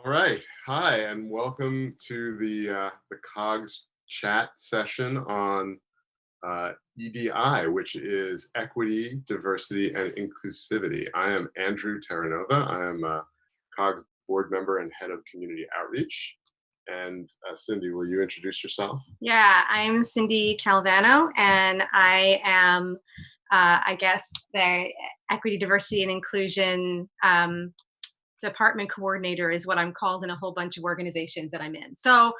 All right. Hi, and welcome to the COGS chat session on EDI, which is Equity, Diversity, and Inclusivity. I am Andrew Terranova. I am a COGS board member and head of Community Outreach. And Cindy, will you introduce yourself? Yeah, I'm Cindy Calvano, and I am, I guess, the Equity, Diversity, and Inclusion Department Coordinator is what I'm called in a whole bunch of organizations that I'm in. So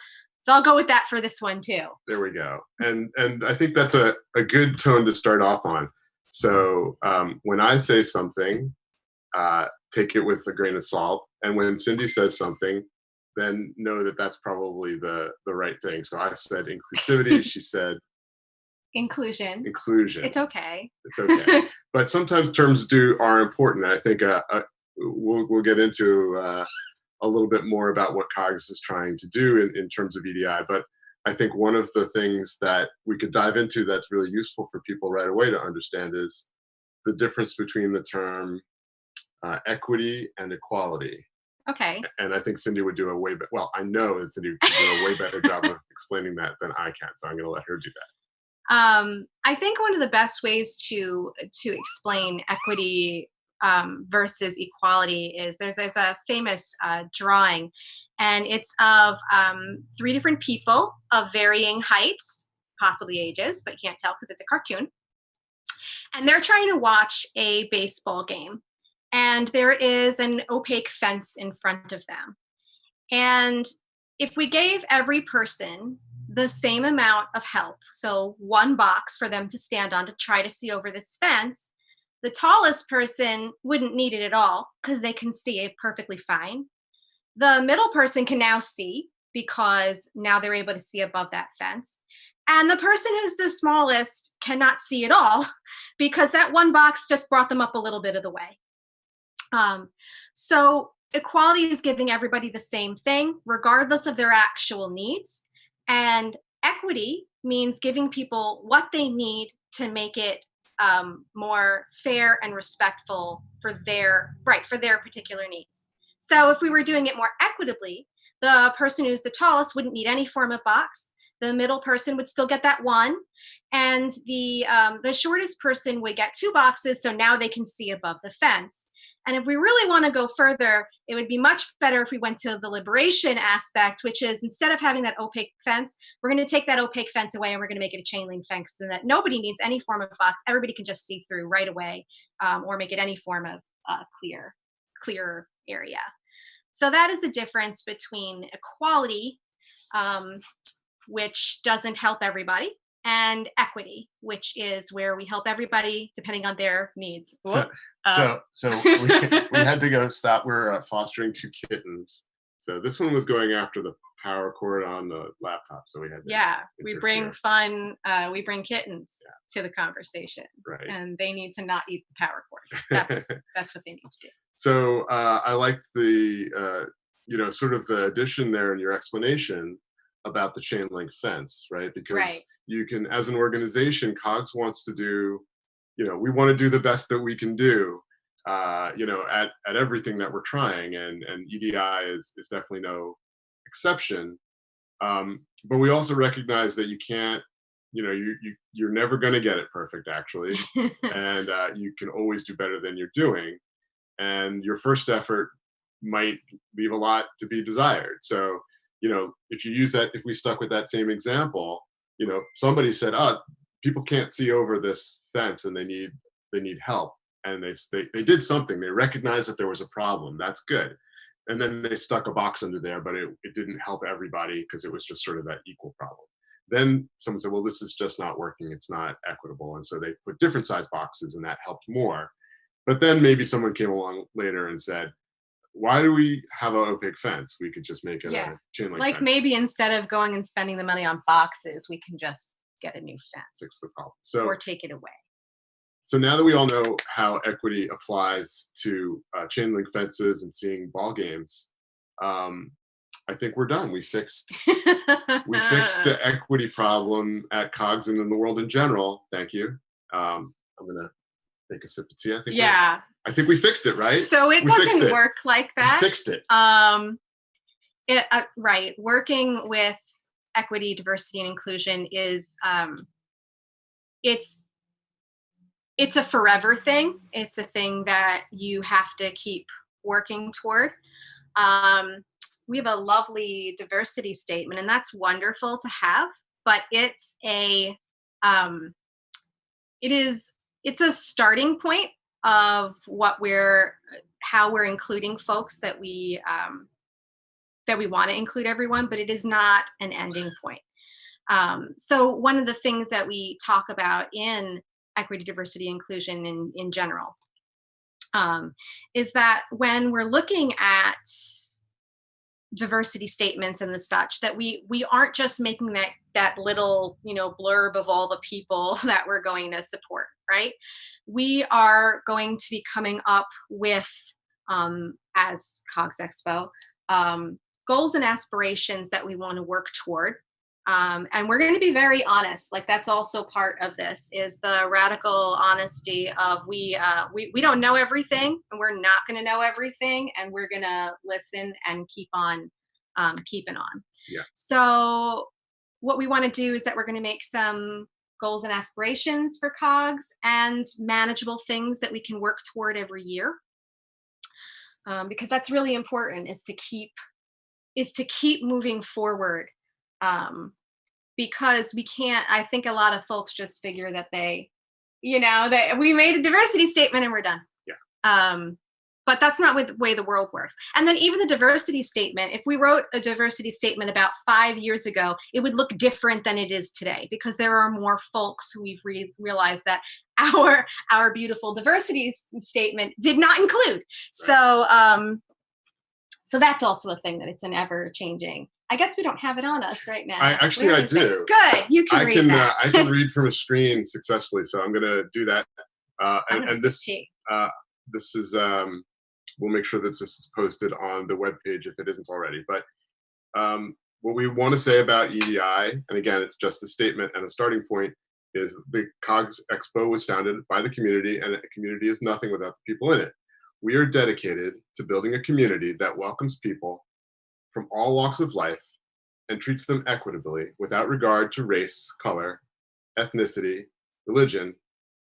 I'll go with that for this one too. There we go. And I think that's a good tone to start off on. So when I say something, take it with a grain of salt. And when Cindy says something, then know that that's probably the right thing. So I said inclusivity. She said Inclusion. inclusion. It's okay. It's okay. But sometimes terms are important. I think we'll get into a little bit more about what COGS is trying to do in terms of EDI. But I think one of the things that we could dive into that's really useful for people right away to understand is the difference between the term equity and equality. Okay. And I think Cindy would do I know that Cindy would do a way better job of explaining that than I can. So I'm going to let her do that. I think one of the best ways to explain equity versus equality is there's a famous drawing, and it's of three different people of varying heights, possibly ages, but you can't tell because it's a cartoon. And they're trying to watch a baseball game, and there is an opaque fence in front of them. And if we gave every person the same amount of help, so one box for them to stand on to try to see over this fence, the tallest person wouldn't need it at all because they can see it perfectly fine. The middle person can now see because now they're able to see above that fence. And the person who's the smallest cannot see at all because that one box just brought them up a little bit of the way. So equality is giving everybody the same thing, regardless of their actual needs. And equity means giving people what they need to make it more fair and respectful for their particular needs. So if we were doing it more equitably, the person who's the tallest wouldn't need any form of box. The middle person would still get that one, and the shortest person would get two boxes, so now they can see above the fence. And if we really want to go further, it would be much better if we went to the liberation aspect, which is instead of having that opaque fence, we're going to take that opaque fence away and we're going to make it a chain link fence so that nobody needs any form of box. Everybody can just see through right away, or make it any form of clear area. So that is the difference between equality, which doesn't help everybody, and equity, which is where we help everybody depending on their needs. So we had to go stop. We're fostering two kittens. So this one was going after the power cord on the laptop. So we had to we bring fun. We bring kittens to the conversation, right? And they need to not eat the power cord. That's what they need to do. So I liked the sort of the addition there in your explanation about the chain link fence, right? Because you can, as an organization, COGS wants to do, we want to do the best that we can do, at everything that we're trying, and EDI is definitely no exception. But we also recognize that you can't, you're never going to get it perfect, actually, and you can always do better than you're doing, and your first effort might leave a lot to be desired. So if we stuck with that same example, somebody said, people can't see over this fence and they need help. And they did something. They recognized that there was a problem. That's good. And then they stuck a box under there, but it didn't help everybody because it was just sort of that equal problem. Then someone said, well, this is just not working. It's not equitable. And so they put different size boxes and that helped more. But then maybe someone came along later and said, why do we have an opaque fence? We could just make it a chain link fence. Maybe instead of going and spending the money on boxes, we can just get a new fence. Fix the problem. Or take it away. So now that we all know how equity applies to chain link fences and seeing ball games, I think we're done. We fixed the equity problem at COGS and in the world in general. Thank you. I'm gonna take a sip of tea. I think we fixed it, right? So it doesn't work like that. We fixed it. Right. Working with equity, diversity, and inclusion is it's it's a forever thing. It's a thing that you have to keep working toward. Um, we have a lovely diversity statement, and that's wonderful to have. But um, it is it's a starting point of how we're including folks that we want to include everyone, but it is not an ending point. So one of the things that we talk about in equity, diversity, inclusion in general is that when we're looking at diversity statements and the such, that we aren't just making that little blurb of all the people that we're going to support, right? We are going to be coming up with as C.O.G.S Expo goals and aspirations that we want to work toward. And we're going to be very honest. Like, that's also part of this, is the radical honesty of we don't know everything, and we're not going to know everything, and we're going to listen and keep on keeping on. Yeah. So what we want to do is that we're going to make some goals and aspirations for C.O.G.S and manageable things that we can work toward every year. Because that's really important, is to keep moving forward. Because I think a lot of folks just figure that that we made a diversity statement and we're done. Yeah. But that's not the way the world works. And then even the diversity statement, if we wrote a diversity statement about 5 years ago, it would look different than it is today, because there are more folks who we've realized that our beautiful diversity statement did not include. Right. So that's also a thing, that it's an ever changing. I guess we don't have it on us right now. I do. Good, you can read that. I can read from a screen successfully, so I'm going to do that. And this is we'll make sure that this is posted on the webpage if it isn't already. But what we want to say about EDI, and again, it's just a statement and a starting point, is the C.O.G.S Expo was founded by the community, and a community is nothing without the people in it. We are dedicated to building a community that welcomes people from all walks of life and treats them equitably without regard to race, color, ethnicity, religion,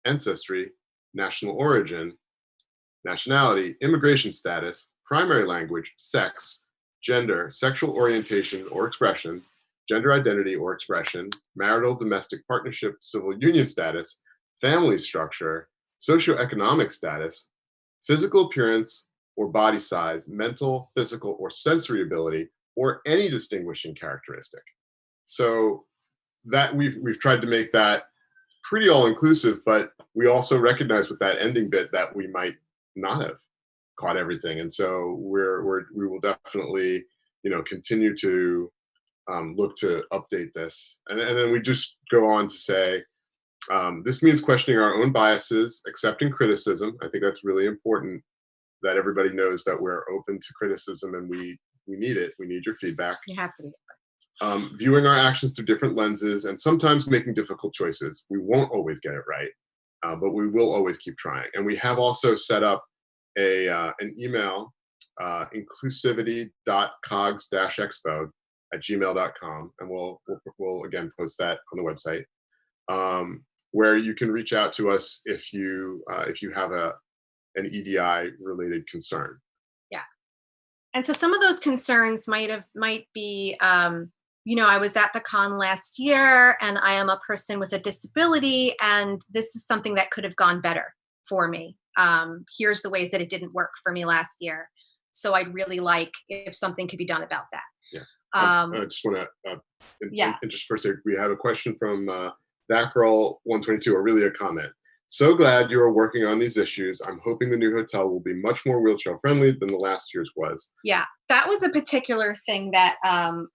ancestry, national origin, nationality, immigration status, primary language, sex, gender, sexual orientation or expression, gender identity or expression, marital, domestic partnership, civil union status, family structure, socioeconomic status, physical appearance or body size, mental, physical, or sensory ability, or any distinguishing characteristic. So that we've tried to make that pretty all-inclusive, but we also recognize with that ending bit that we might not have caught everything, and so we will definitely continue to look to update this, and then we just go on to say this means questioning our own biases, accepting criticism. I think that's really important, that everybody knows that we're open to criticism, and we need it. We need your feedback. You have to be. Viewing our actions through different lenses, and sometimes making difficult choices. We won't always get it right, but we will always keep trying. And we have also set up an email, inclusivity.cogs-expo@gmail.com, and we'll again post that on the website, where you can reach out to us if you have an EDI related concern. Yeah. And so some of those concerns might be, I was at the con last year and I am a person with a disability, and this is something that could have gone better for me. Here's the ways that it didn't work for me last year. So I'd really like if something could be done about that. Yeah. I just want to, just first, we have a question from that girl 122, or really a comment. So glad you are working on these issues. I'm hoping the new hotel will be much more wheelchair friendly than the last year's was. Yeah, that was a particular thing that,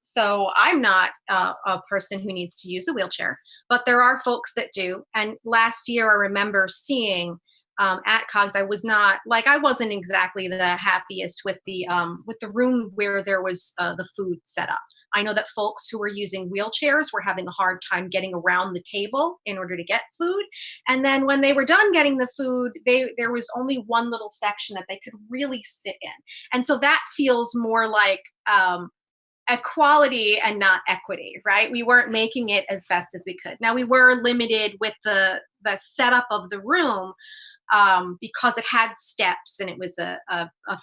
so I'm not a person who needs to use a wheelchair, but there are folks that do. And last year I remember seeing at C.O.G.S, I wasn't exactly the happiest with the room where there was the food set up. I know that folks who were using wheelchairs were having a hard time getting around the table in order to get food. And then when they were done getting the food, there was only one little section that they could really sit in. And so that feels more like equality and not equity, right? We weren't making it as best as we could. Now, we were limited with the setup of the room, because it had steps and it was a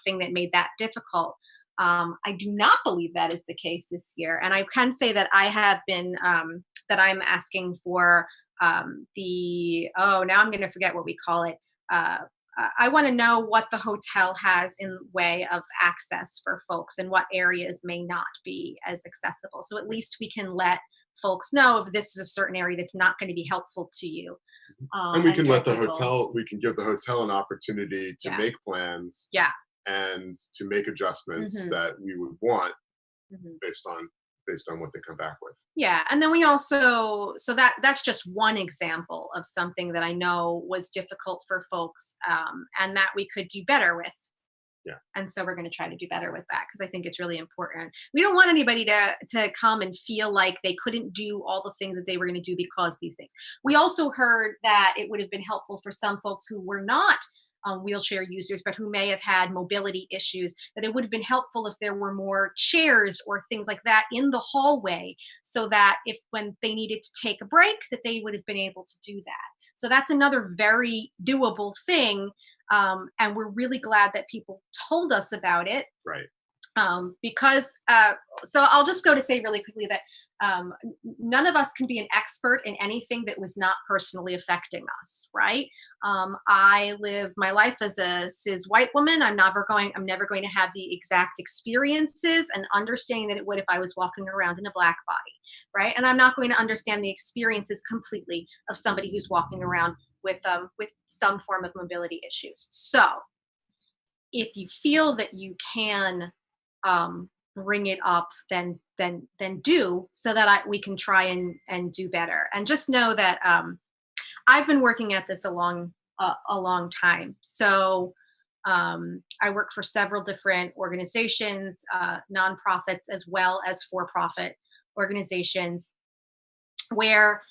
thing that made that difficult. I do not believe that is the case this year. And I can say that I have been, that I'm asking for now I'm going to forget what we call it. I want to know what the hotel has in way of access for folks and what areas may not be as accessible. So at least we can let folks know if this is a certain area that's not going to be helpful to you. And we can let the hotel, we can give the hotel an opportunity to make plans and to make adjustments that we would want based on what they come back with. Yeah. And then we also, so that's just one example of something that I know was difficult for folks, and that we could do better with. Yeah. And so we're going to try to do better with that, because I think it's really important. We don't want anybody to come and feel like they couldn't do all the things that they were going to do because these things. We also heard that it would have been helpful for some folks who were not wheelchair users, but who may have had mobility issues, that it would have been helpful if there were more chairs or things like that in the hallway, so that if when they needed to take a break, that they would have been able to do that. So that's another very doable thing. And we're really glad that people told us about it. Right. Because, so I'll just go to say really quickly that none of us can be an expert in anything that was not personally affecting us, right? I live my life as a cis white woman. I'm never going to have the exact experiences and understanding that it would if I was walking around in a black body, right? And I'm not going to understand the experiences completely of somebody who's walking around with some form of mobility issues. So if you feel that you can bring it up, then do, so that we can try and do better. And just know that I've been working at this a long time. So I work for several different organizations, nonprofits as well as for-profit organizations, where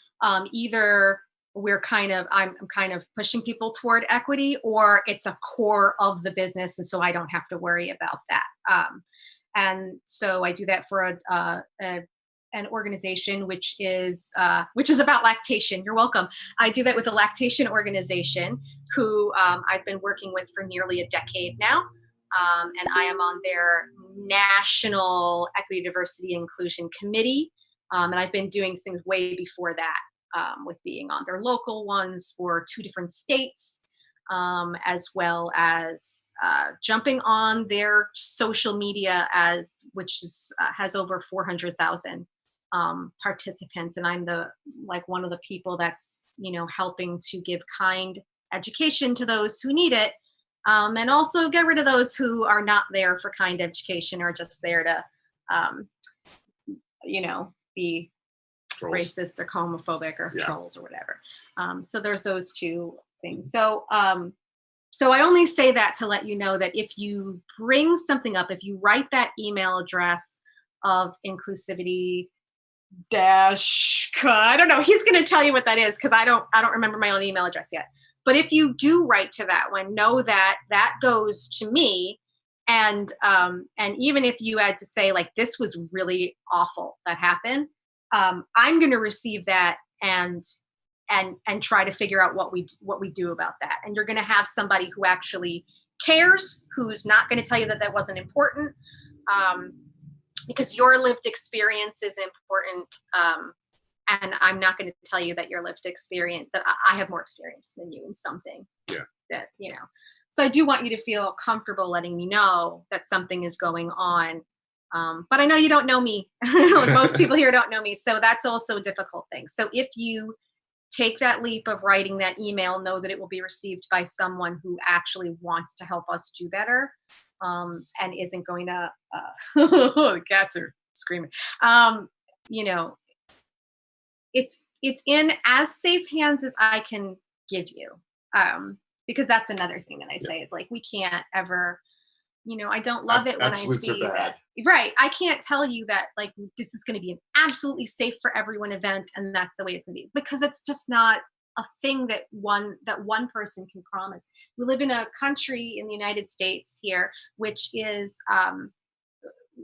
either I'm kind of pushing people toward equity, or it's a core of the business, and so I don't have to worry about that. And so I do that for an organization which is about lactation. You're welcome. I do that with a lactation organization who I've been working with for nearly a decade now. And I am on their National Equity, Diversity, and Inclusion Committee. And I've been doing things way before that, with being on their local ones for 2 different states, as well as jumping on their social media, which has over 400,000 participants, and I'm one of the people that's helping to give kind education to those who need it, and also get rid of those who are not there for kind education, or just there to be trolls, racist or homophobic or trolls or whatever. So there's those 2 things. So I only say that to let you know that if you bring something up, if you write that email address of inclusivity I don't know, he's going to tell you what that is, because I don't remember my own email address yet. But if you do write to that one, know that that goes to me. And even if you had to say, like, this was really awful that happened, I'm going to receive that and try to figure out what we do about that. And you're going to have somebody who actually cares, who's not going to tell you that that wasn't important, because your lived experience is important. And I'm not going to tell you that your lived experience, that I have more experience than you in something. Yeah. That, so I do want you to feel comfortable letting me know that something is going on. But I know you don't know me. Most people here don't know me. So that's also a difficult thing. So if you take that leap of writing that email, know that it will be received by someone who actually wants to help us do better, and isn't going to, the cats are screaming. It's in as safe hands as I can give you. Because that's another thing that I say is, like, we can't ever, I don't love it when I see that. Right. I can't tell you that, like, this is going to be an absolutely safe for everyone event, and that's the way it's going to be, because it's just not a thing that one person can promise. We live in a country in the United States here, which is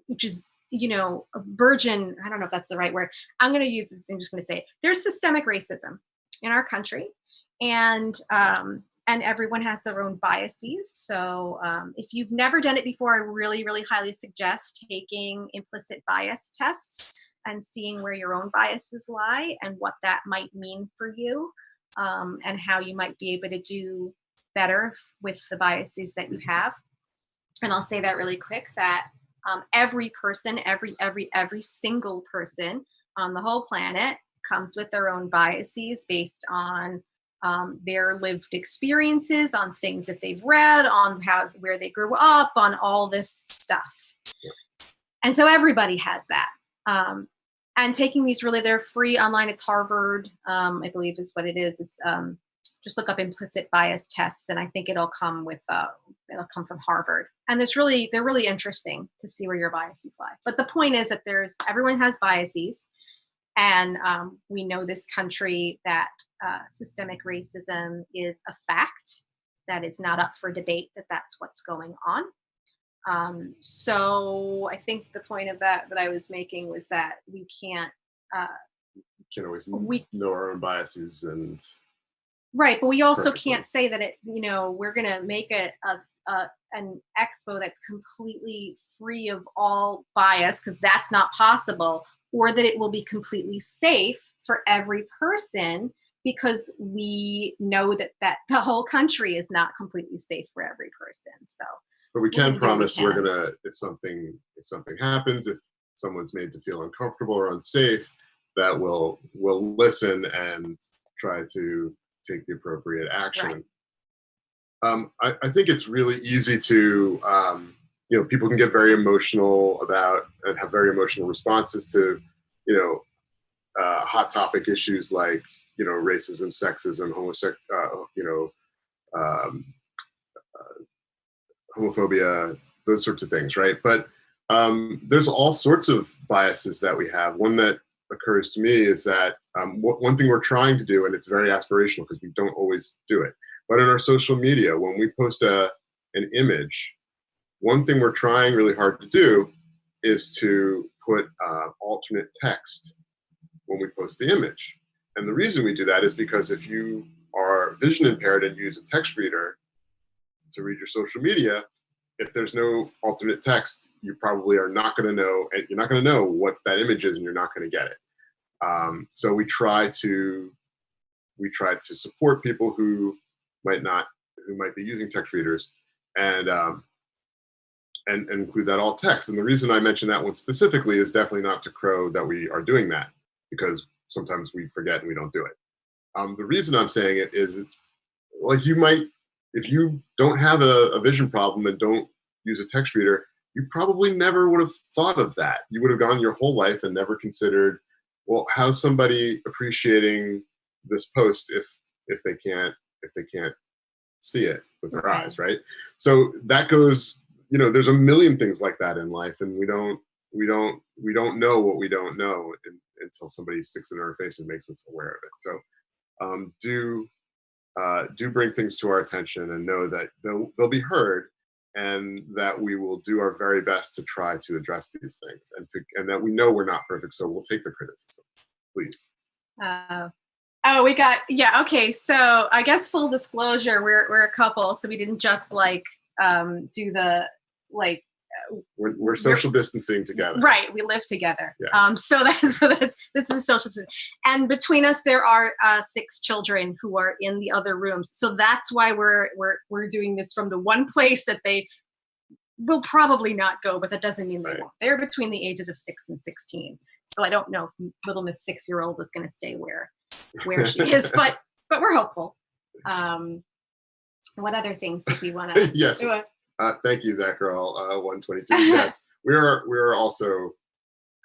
which is, a virgin, I don't know if that's the right word. I'm going to use this, I'm just going to say it. There's systemic racism in our country, and everyone has their own biases. So if you've never done it before, I really, really highly suggest taking implicit bias tests and seeing where your own biases lie and what that might mean for you, and how you might be able to do better with the biases that you have. And I'll say that really quick, that every person, every single person on the whole planet comes with their own biases based on their lived experiences, on things that they've read, on where they grew up, on all this stuff. And so everybody has that. And taking these they're free online. It's Harvard, I believe is what it is. It's just look up implicit bias tests, and I think it'll come from Harvard. And they're really interesting to see where your biases lie. But the point is that everyone has biases. And we know this country that systemic racism is a fact, that is not up for debate, that's what's going on. So I think the point of that I was making was that we can't always know our own biases, and right, but we also can't say that we're going to make an expo that's completely free of all bias, because that's not possible. Or that it will be completely safe for every person, because we know that the whole country is not completely safe for every person. So, but we can promise we're gonna, if something happens, if someone's made to feel uncomfortable or unsafe, that we'll listen and try to take the appropriate action. Right. I think it's really easy to people can get very emotional about and have very emotional responses to, hot topic issues like, racism, sexism, homophobia, those sorts of things, right? But there's all sorts of biases that we have. One that occurs to me is that one thing we're trying to do, and it's very aspirational because we don't always do it, but in our social media, when we post an image, one thing we're trying really hard to do is to put alternate text when we post the image. And the reason we do that is because if you are vision impaired and use a text reader to read your social media, if there's no alternate text, you probably are not going to know, and you're not going to know what that image is, and you're not going to get it. So we try to support people who might be using text readers, and include that alt text. And the reason I mention that one specifically is definitely not to crow that we are doing that, because sometimes we forget and we don't do it. The reason I'm saying it is, like, you might, if you don't have a vision problem and don't use a text reader, you probably never would have thought of that. You would have gone your whole life and never considered, well, how's somebody appreciating this post if they can't see it with their eyes, right? So that goes, there's a million things like that in life, and we don't know what we don't know until somebody sticks it in our face and makes us aware of it. So do bring things to our attention, and know that they'll be heard, and that we will do our very best to try to address these things, and that we know we're not perfect, so we'll take the criticism, please. Okay. So I guess full disclosure, we're a couple, so we didn't just do the we're social distancing together. Right, we live together. Yeah. So this is a social distancing, and between us there are 6 children who are in the other rooms. So that's why we're doing this from the one place that they will probably not go, but that doesn't mean they won't. They're between the ages of 6 and 16. So I don't know if little Miss 6-year-old is going to stay where she is, but we're hopeful. What other things did we want to? Yes. Thank you, that girl. 122. Yes, we are also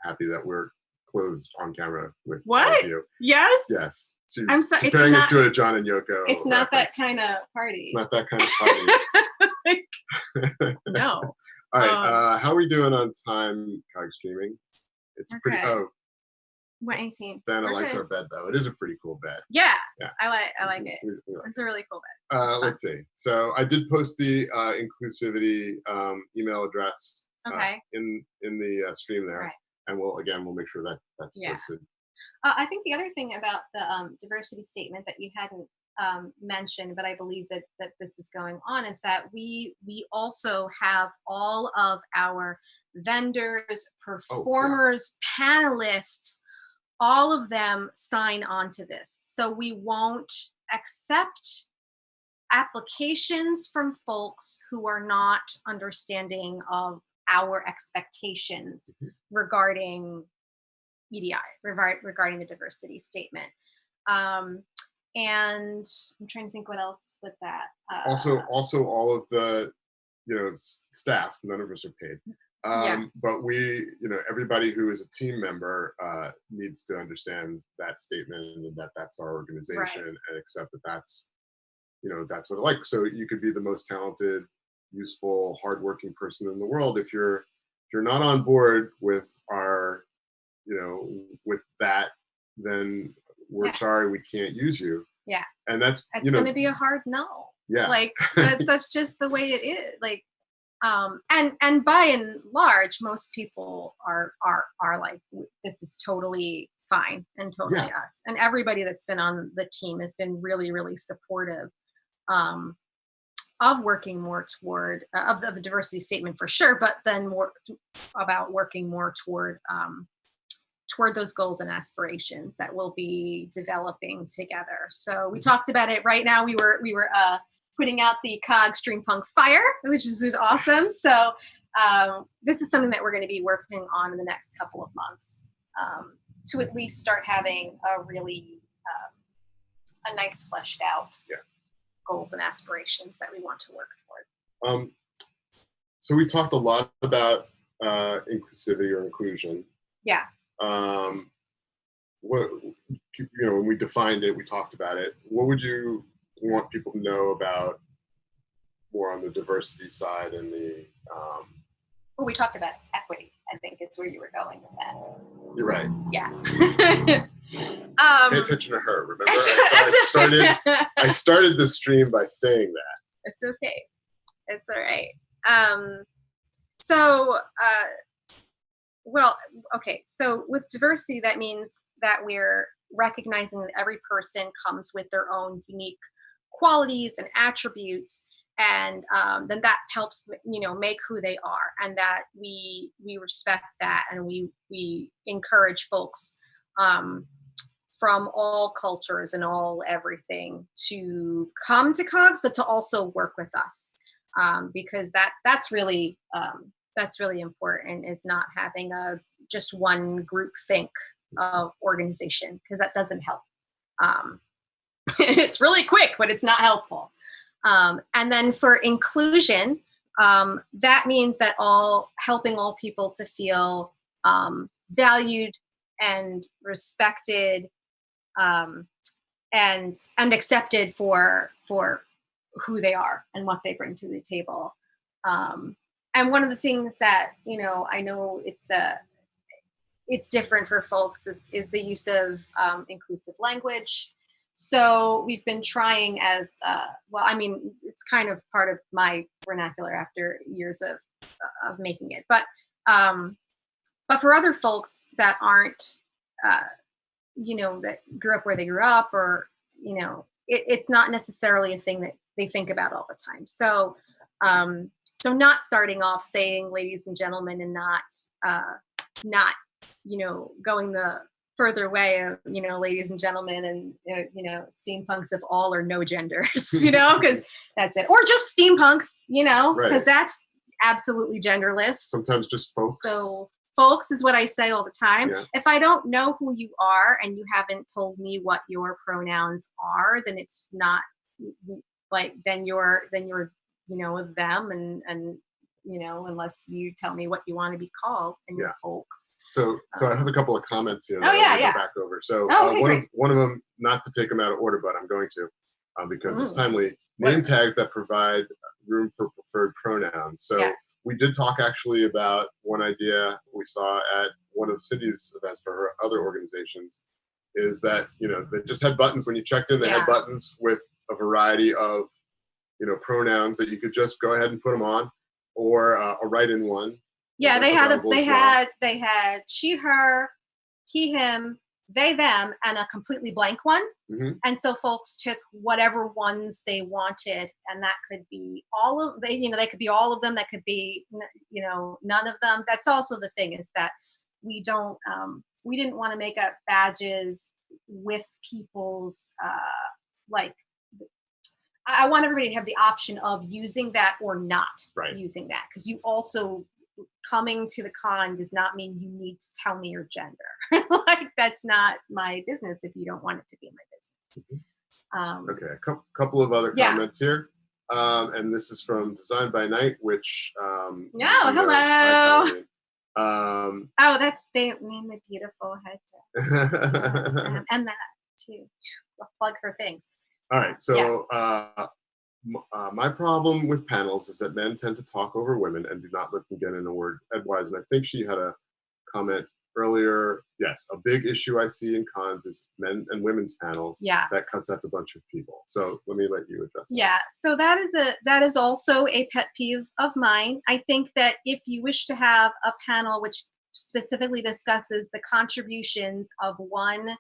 happy that we're clothed on camera with all of you. Yes. Yes. She's I'm sorry. comparing us to a John and Yoko. It's not reference. That kind of party. It's not that kind of party. No. All right. How are we doing on time? COG streaming. It's pretty. Oh. 1:18. Dana likes our bed, though. It is a pretty cool bed. Yeah. I like it. It's a really cool bed. Let's see. So I did post the inclusivity email address in the stream there, Right. and we'll make sure that that's posted. I think the other thing about the diversity statement that you hadn't mentioned, but I believe that this is going on, is that we also have all of our vendors, performers, panelists, all of them sign on to this. So we won't accept applications from folks who are not understanding of our expectations regarding EDI, regarding the diversity statement. And I'm trying to think what else with that. Also, all of the, staff, none of us are paid. But everybody who is a team member needs to understand that statement and that that's our organization, and accept that that's what I like. So you could be the most talented, useful, hardworking person in the world. If you're not on board with our, with that, then we're sorry, we can't use you. Yeah. And that's going to be a hard no. Yeah. Like that's just the way it is. Like, and by and large, most people are like, this is totally fine and totally us. And everybody that's been on the team has been really, really supportive of working more toward of the diversity statement for sure, but then more about working more toward those goals and aspirations that we'll be developing together. So we talked about it. Right now we were putting out the C.O.G.S Steampunk Fire, which is awesome. So this is something that we're going to be working on in the next couple of months to at least start having a really a nice fleshed out goals and aspirations that we want to work toward. So we talked a lot about inclusivity or inclusion. Yeah. When we defined it, we talked about it. What would you want people to know about more on the diversity side and the well, we talked about equity. I think it's where you were going with that. You're right. Yeah. Pay attention to her. Remember, I started the stream by saying that. It's okay. It's all right. So with diversity, that means that we're recognizing that every person comes with their own unique qualities and attributes, and then that helps make who they are, and that we respect that, and we encourage folks from all cultures and all everything to come to C.O.G.S, but to also work with us, because that's really important, is not having just one group think of organization, because that doesn't help. It's really quick, but it's not helpful. And then for inclusion, that means that helping all people to feel valued and respected, and accepted for who they are and what they bring to the table. And one of the things that I know it's different for folks is the use of inclusive language. So we've been trying it's kind of part of my vernacular after years of making it. But for other folks that aren't, that grew up where they grew up, or, it's not necessarily a thing that they think about all the time. So, not starting off saying ladies and gentlemen, and not going the further way of, ladies and gentlemen, and, steampunks of all or no genders, because that's it. Or just steampunks, because that's absolutely genderless. Sometimes just folks. So folks is what I say all the time. Yeah. If I don't know who you are and you haven't told me what your pronouns are, then it's not then you're them, and unless you tell me what you want to be called, and you're folks. So I have a couple of comments here. Go back over. So one of them, not to take them out of order, but I'm going to, because it's timely. Name tags that provide room for preferred pronouns. So we did talk actually about one idea we saw at one of Cindy's events for her other organizations, is that they just had buttons when you checked in. They had buttons with a variety of pronouns that you could just go ahead and put them on, or a write-in one. Yeah, like they had she, her, he, him, they, them, and a completely blank one. Mm-hmm. And so folks took whatever ones they wanted, and that could be all of they, they could be all of them. That could be, none of them. That's also the thing, is that we didn't want to make up badges with people's like. I want everybody to have the option of using that or not using that, because you also coming to the con does not mean you need to tell me your gender. Like, that's not my business if you don't want it to be my business. Mm-hmm. Okay, a couple of other comments here. And this is from Design by Night, which hello. They named a beautiful headdress. And that too. I'll plug her things. All right, so my problem with panels is that men tend to talk over women and do not let them get in a word edgewise. And I think she had a comment earlier. Yes, a big issue I see in cons is men and women's panels. Yeah, that cuts out a bunch of people. So let me let you address that. Yeah, so that is also a pet peeve of mine. I think that if you wish to have a panel which specifically discusses the contributions of one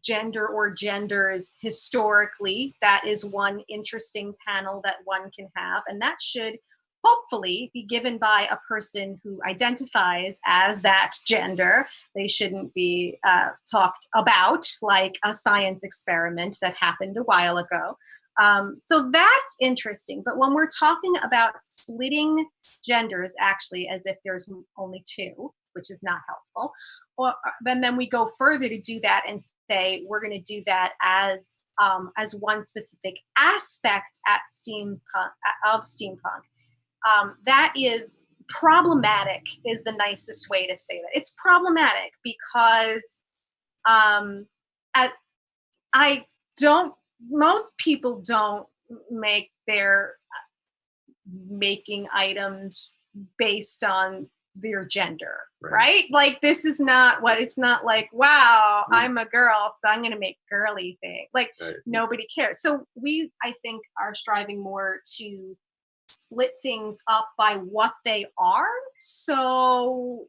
gender or genders historically, that is one interesting panel that one can have, and that should hopefully be given by a person who identifies as that gender. They shouldn't be talked about like a science experiment that happened a while ago. So that's interesting. But when we're talking about splitting genders, actually, as if there's only two, which is not helpful, and then we go further to do that and say we're going to do that as one specific aspect at steampunk. That is problematic, is the nicest way to say that. It's problematic because most people don't make their making items based on their gender, right? Like, this is not what, it's not like, wow, I'm a girl, so I'm going to make girly thing. Like, nobody cares. So I think, are striving more to split things up by what they are. So,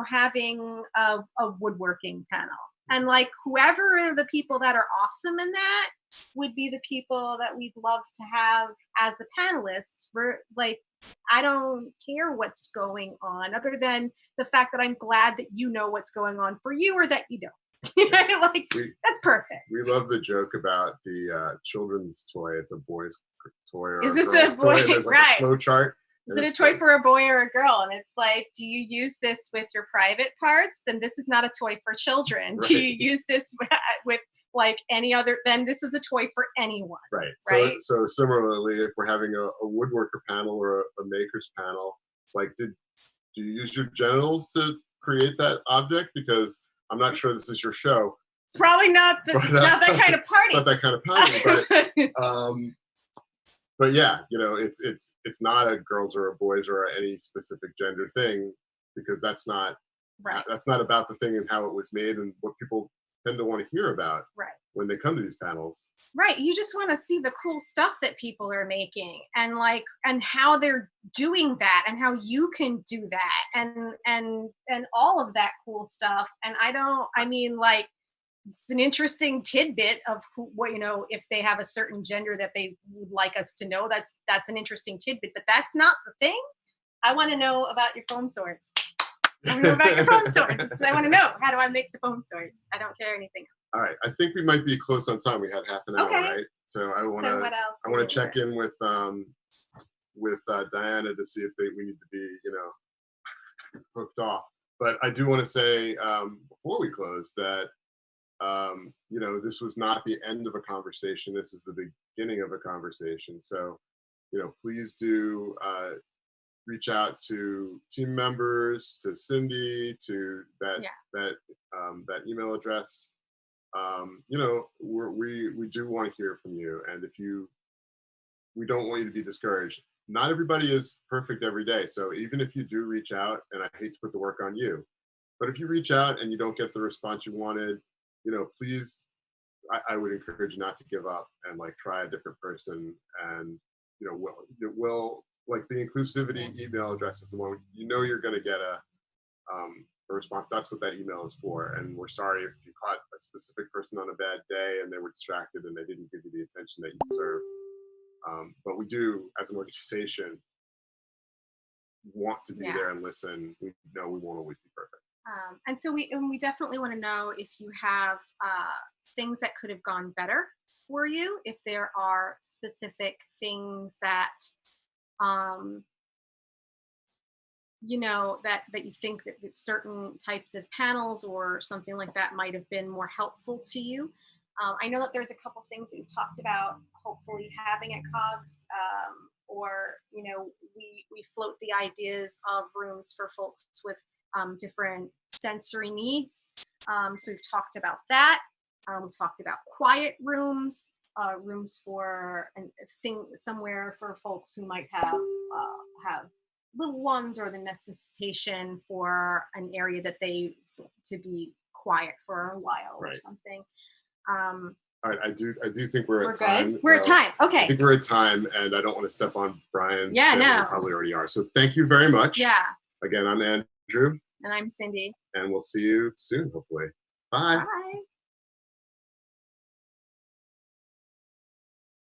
having a woodworking panel, and like whoever are the people that are awesome in that would be the people that we'd love to have as the panelists. For like, I don't care what's going on, other than the fact that I'm glad that you know what's going on for you, or that you don't. That's perfect. We love the joke about the children's toy. It's a boy's toy or is a this girl's a boy? Toy. There's like a flow chart. Is it a toy for a boy or a girl? And it's like, do you use this with your private parts? Then this is not a toy for children. Right. Do you use this with like any other? Then this is a toy for anyone. Right. Right. So similarly, if we're having a woodworker panel or a maker's panel, like, do you use your genitals to create that object? Because I'm not sure this is your show. Probably not. It's not that kind of party. It's not that kind of party. But yeah, it's not a girls or a boys or any specific gender thing, because that's not about the thing and how it was made and what people tend to want to hear about when they come to these panels. Right. You just want to see the cool stuff that people are making, and how they're doing that, and how you can do that, and all of that cool stuff. And it's an interesting tidbit of what, if they have a certain gender that they would like us to know, that's an interesting tidbit, but that's not the thing. I want to know about your foam swords. I want to know about your foam swords. I want to know, how do I make the foam swords? I don't care anything else. All right. I think we might be close on time. We had half an hour, right? So I want to check in with Diana to see if we need to be, hooked off. But I do want to say before we close that this was not the end of a conversation. This is the beginning of a conversation. So, please do reach out to team members, to Cindy, to that email address. We do want to hear from you, and we don't want you to be discouraged. Not everybody is perfect every day. So even if you do reach out, and I hate to put the work on you, but if you reach out and you don't get the response you wanted, please, I would encourage you not to give up and try a different person. And, we'll like the inclusivity email address is the one you know you're going to get a response. That's what that email is for. And we're sorry if you caught a specific person on a bad day and they were distracted and they didn't give you the attention that you deserve. But we do, as an organization, want to be there and listen. We know we won't always be perfect. And so we definitely want to know if you have things that could have gone better for you, if there are specific things that you know, that you think that certain types of panels or something like that might have been more helpful to you. I know that there's a couple things that you've talked about hopefully having at COGS, or, you know, we float the ideas of rooms for folks with different sensory needs. So we've talked about that. We talked about quiet rooms, rooms for a thing somewhere for folks who might have little ones, or the necessitation for an area that they to be quiet for a while or something. All right, I do think we're at good. time. We're at time. Okay. I think we're at time, and I don't want to step on Brian's. Yeah, no. We probably already are. So thank you very much. Yeah. Again, I'm Andrew. And I'm Cindy. And we'll see you soon, hopefully. Bye. Bye.